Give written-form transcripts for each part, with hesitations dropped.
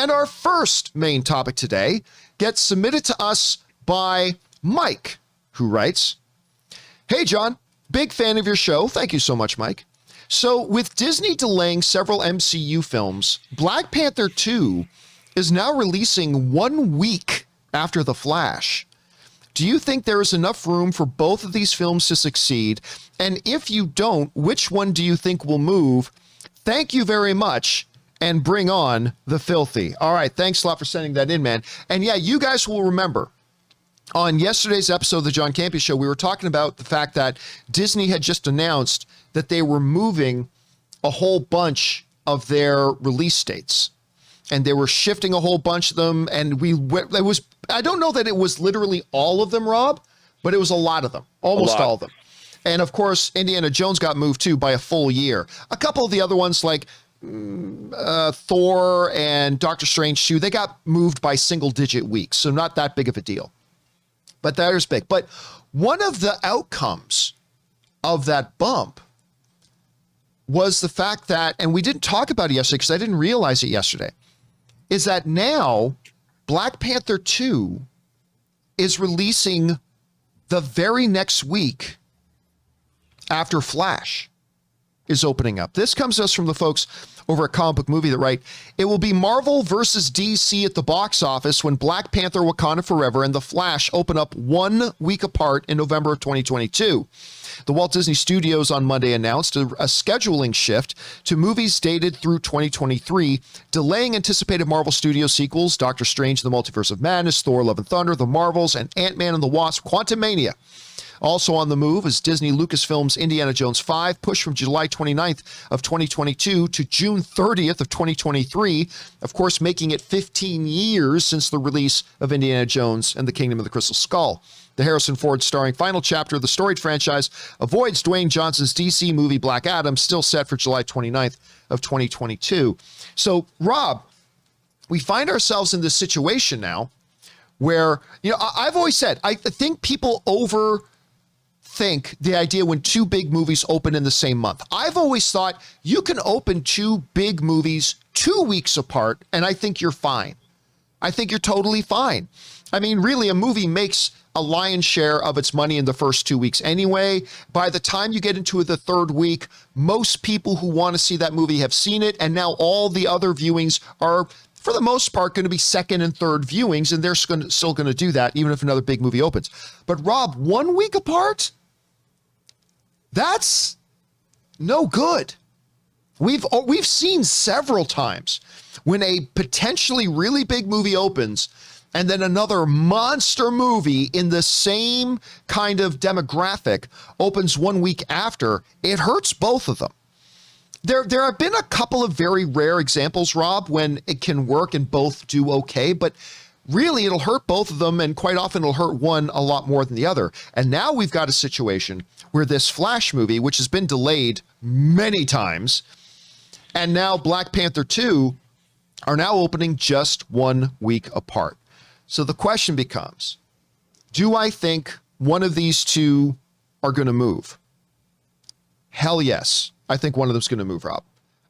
And our first main topic today gets submitted to us by Mike, who writes, "Hey, John, big fan of your show." Thank you so much, Mike. "So with Disney delaying several MCU films, Black Panther 2 is now releasing 1 week after The Flash. Do you think there is enough room for both of these films to succeed? And if you don't, which one do you think will move? Thank you very much, and bring on the filthy." All right, thanks a lot for sending that in, man. And yeah, you guys will remember on yesterday's episode of the John Campea Show, we were talking about the fact that Disney had just announced that they were moving a whole bunch of their release dates. And they were shifting a whole bunch of them. And I don't know that it was literally all of them, Rob, but it was a lot of them, almost all of them. And of course, Indiana Jones got moved too by a full year. A couple of the other ones like Thor and Doctor Strange too, they got moved by single-digit weeks. So not that big of a deal. But that is big. But one of the outcomes of that bump was the fact that, and we didn't talk about it yesterday because I didn't realize it yesterday, is that now Black Panther 2 is releasing the very next week after Flash is opening up. This comes to us from the folks over at Comic Book Movie that write, "It will be Marvel versus DC at the box office when Black Panther Wakanda Forever and The Flash open up 1 week apart in November of 2022. The Walt Disney Studios on Monday announced a scheduling shift to movies dated through 2023, delaying anticipated Marvel Studios sequels, Doctor Strange and the Multiverse of Madness, Thor Love and Thunder, The Marvels, and Ant-Man and the Wasp, Quantumania. Also on the move is Disney Lucasfilm's Indiana Jones 5, pushed from July 29th of 2022 to June 30th of 2023, of course, making it 15 years since the release of Indiana Jones and the Kingdom of the Crystal Skull. The Harrison Ford starring final chapter of the storied franchise avoids Dwayne Johnson's DC movie Black Adam, still set for July 29th of 2022. So, Rob, we find ourselves in this situation now where, I've always said, I think people overthink the idea when two big movies open in the same month. I've always thought you can open two big movies 2 weeks apart, and I think you're fine. I think you're totally fine. I mean, really, a movie makes a lion's share of its money in the first 2 weeks anyway. By the time you get into the third week, most people who want to see that movie have seen it, and now all the other viewings are, for the most part, going to be second and third viewings, and they're still going to do that even if another big movie opens. But Rob, 1 week apart? That's no good. We've seen several times when a potentially really big movie opens and then another monster movie in the same kind of demographic opens 1 week after, it hurts both of them. There have been a couple of very rare examples, Rob, when it can work and both do okay, but really it'll hurt both of them, and quite often it'll hurt one a lot more than the other. And now we've got a situation where this Flash movie, which has been delayed many times, and now Black Panther 2 are now opening just 1 week apart. So the question becomes, do I think one of these two are going to move? Hell yes. I think one of them's going to move, Rob.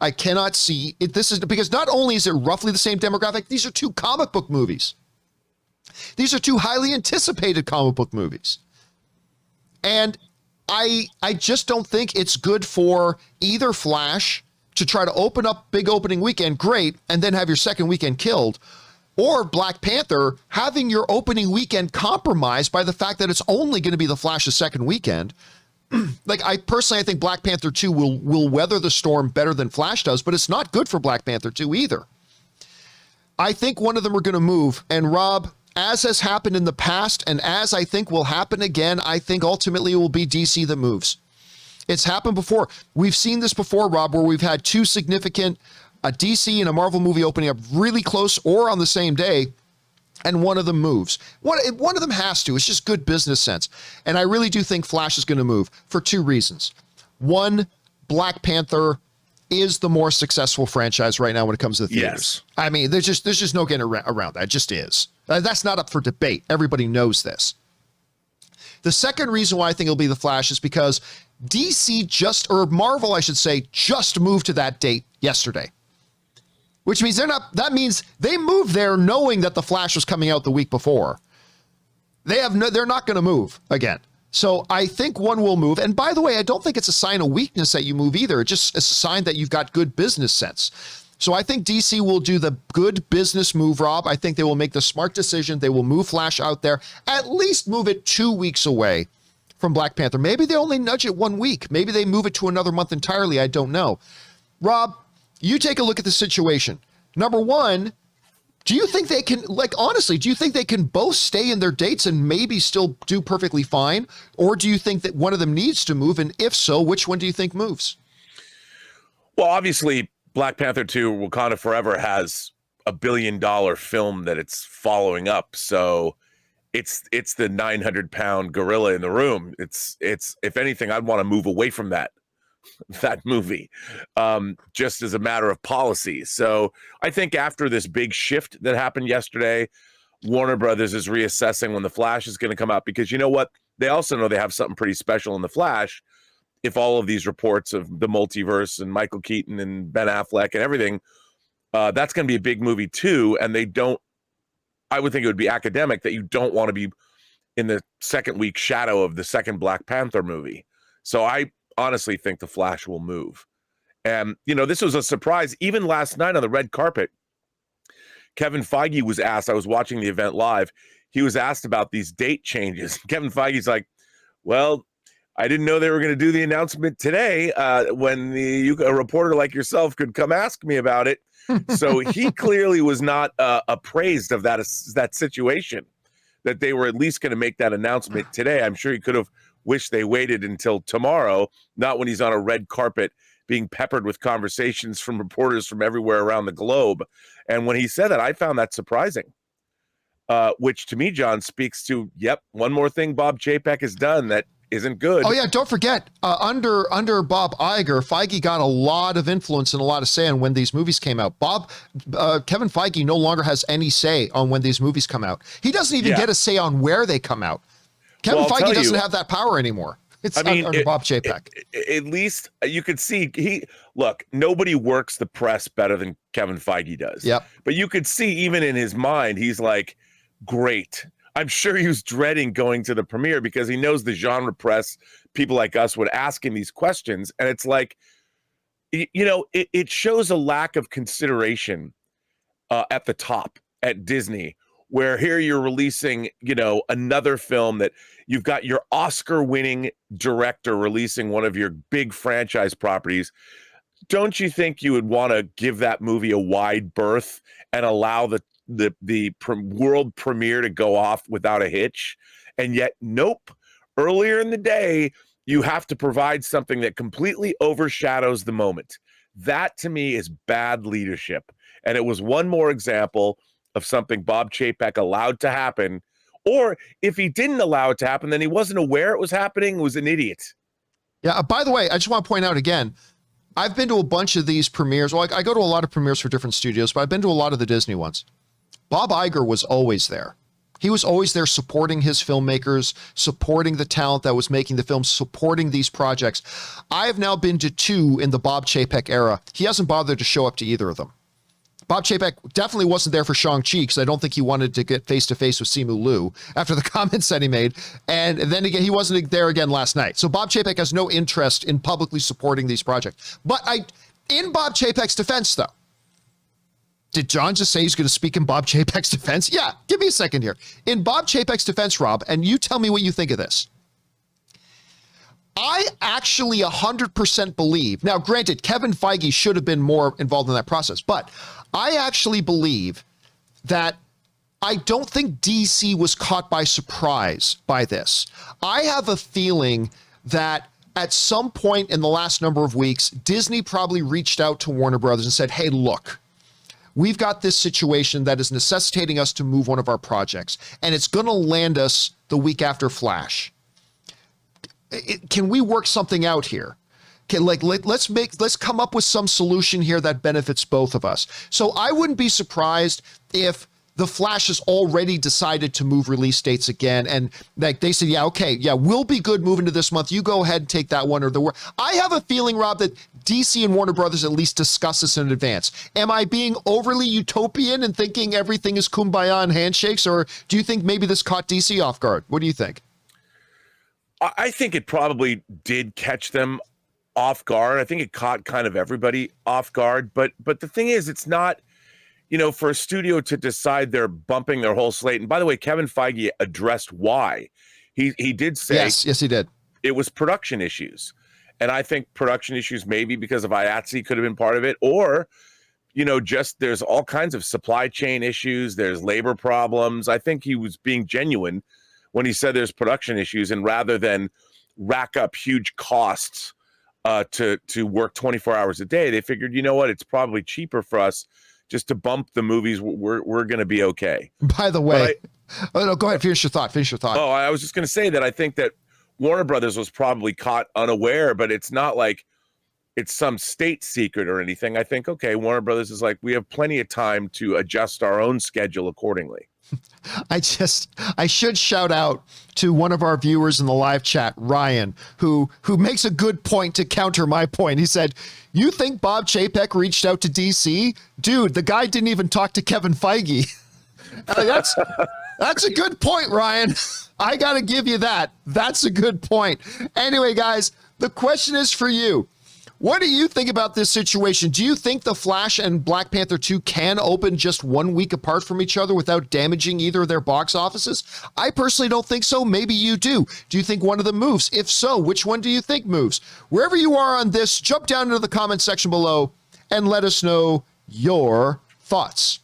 I cannot see it. This is because not only is it roughly the same demographic, these are two comic book movies. These are two highly anticipated comic book movies. And I just don't think it's good for either Flash to try to open up big opening weekend, great, and then have your second weekend killed, or Black Panther having your opening weekend compromised by the fact that it's only going to be the Flash's second weekend. I think Black Panther 2 will weather the storm better than Flash does, but it's not good for Black Panther 2 either. I think one of them are going to move. And Rob, as has happened in the past, and as I think will happen again, I think ultimately it will be DC that moves. It's happened before. We've seen this before, Rob, where we've had two significant, a DC and a Marvel movie opening up really close or on the same day, and one of them moves. One of them has to. It's just good business sense. And I really do think Flash is going to move for two reasons. One, Black Panther is the more successful franchise right now when it comes to the theaters. Yes. I mean, there's just no getting around that. It just is. That's not up for debate. Everybody knows this. The second reason why I think it'll be the Flash is because DC Marvel, I should say, just moved to that date yesterday. which means that means they moved there knowing that The Flash was coming out the week before. They're not going to move again. So I think one will move. And by the way, I don't think it's a sign of weakness that you move either. It's just a sign that you've got good business sense. So I think DC will do the good business move, Rob. I think they will make the smart decision. They will move Flash out there, at least move it 2 weeks away from Black Panther. Maybe they only nudge it 1 week. Maybe they move it to another month entirely. I don't know. Rob, you take a look at the situation. Number one, do you think they can, honestly, do you think they can both stay in their dates and maybe still do perfectly fine? Or do you think that one of them needs to move? And if so, which one do you think moves? Well, obviously, Black Panther 2 Wakanda Forever has $1 billion film that it's following up. So it's the 900-pound gorilla in the room. It's if anything, I'd want to move away from that movie, just as a matter of policy. So I think after this big shift that happened yesterday, Warner Brothers is reassessing when The Flash is going to come out, because you know what? They also know they have something pretty special in The Flash. If all of these reports of the multiverse and Michael Keaton and Ben Affleck and everything, that's going to be a big movie too. And I would think it would be academic that you don't want to be in the second week shadow of the second Black Panther movie. So I honestly think The Flash will move. And, this was a surprise. Even last night on the red carpet, Kevin Feige was asked, I was watching the event live, he was asked about these date changes. Kevin Feige's like, well, I didn't know they were going to do the announcement today when a reporter like yourself could come ask me about it. So he clearly was not appraised of that situation, that they were at least going to make that announcement today. I'm sure he could have wished they waited until tomorrow, not when he's on a red carpet being peppered with conversations from reporters from everywhere around the globe. And when he said that, I found that surprising, which to me, John, speaks to, one more thing Bob Chapek has done that isn't good. Oh yeah, don't forget, under Bob Iger, Feige got a lot of influence and a lot of say on when these movies came out. Kevin Feige no longer has any say on when these movies come out. He doesn't even get a say on where they come out. Kevin Feige doesn't have that power anymore. It's under Bob Chapek. At least you could see nobody works the press better than Kevin Feige does. Yep. But you could see even in his mind, he's like, great. I'm sure he was dreading going to the premiere because he knows the genre press, people like us, would ask him these questions. And it's like, it shows a lack of consideration at the top at Disney, where here you're releasing, another film that you've got your Oscar-winning director releasing one of your big franchise properties. Don't you think you would want to give that movie a wide berth and allow the world premiere to go off without a hitch? And yet, nope. Earlier in the day, you have to provide something that completely overshadows the moment. That, to me, is bad leadership. And it was one more example of something Bob Chapek allowed to happen. Or if he didn't allow it to happen, then he wasn't aware it was happening, was an idiot. Yeah, by the way, I just want to point out again, I've been to a bunch of these premieres. Well, I go to a lot of premieres for different studios, but I've been to a lot of the Disney ones. Bob Iger was always there. He was always there supporting his filmmakers, supporting the talent that was making the films, supporting these projects. I have now been to 2 in the Bob Chapek era. He hasn't bothered to show up to either of them. Bob Chapek definitely wasn't there for Shang-Chi because I don't think he wanted to get face-to-face with Simu Liu after the comments that he made. And then again, he wasn't there again last night. So Bob Chapek has no interest in publicly supporting these projects. But in Bob Chapek's defense, though, did John just say he's going to speak in Bob Chapek's defense? Yeah, give me a second here. In Bob Chapek's defense, Rob, and you tell me what you think of this. I actually 100% believe, now granted, Kevin Feige should have been more involved in that process, but I actually believe that I don't think DC was caught by surprise by this. I have a feeling that at some point in the last number of weeks, Disney probably reached out to Warner Brothers and said, hey, look, we've got this situation that is necessitating us to move one of our projects, and it's going to land us the week after Flash. Can we work something out here? Let's come up with some solution here that benefits both of us. So I wouldn't be surprised if the Flash has already decided to move release dates again. And like they said, yeah, okay, yeah, we'll be good moving to this month. You go ahead and take that one or the. I have a feeling, Rob, that DC and Warner Brothers at least discuss this in advance. Am I being overly utopian and thinking everything is kumbaya and handshakes, or do you think maybe this caught DC off guard? What do you think? I think it probably did catch them off guard. I think it caught kind of everybody off guard. But the thing is, it's not, for a studio to decide they're bumping their whole slate. And by the way, Kevin Feige addressed why. He did say, yes, he did. It was production issues. And I think production issues maybe because of IATSE could have been part of it, or, just there's all kinds of supply chain issues. There's labor problems. I think he was being genuine when he said there's production issues, and rather than rack up huge costs to work 24 hours a day, they figured, you know what, it's probably cheaper for us just to bump the movies. We're going to be okay. By the way, no, go ahead. Finish your thought. Oh, I was just going to say that I think that Warner Brothers was probably caught unaware, but it's not like it's some state secret or anything. I think, okay, Warner Brothers is like, we have plenty of time to adjust our own schedule accordingly. I should shout out to one of our viewers in the live chat, Ryan, who makes a good point to counter my point. He said, you think Bob Chapek reached out to DC? Dude, the guy didn't even talk to Kevin Feige. That's a good point, Ryan. I got to give you that. That's a good point. Anyway, guys, the question is for you. What do you think about this situation? Do you think The Flash and Black Panther 2 can open just 1 week apart from each other without damaging either of their box offices? I personally don't think so. Maybe you do. Do you think one of them moves? If so, which one do you think moves? Wherever you are on this, jump down into the comment section below and let us know your thoughts.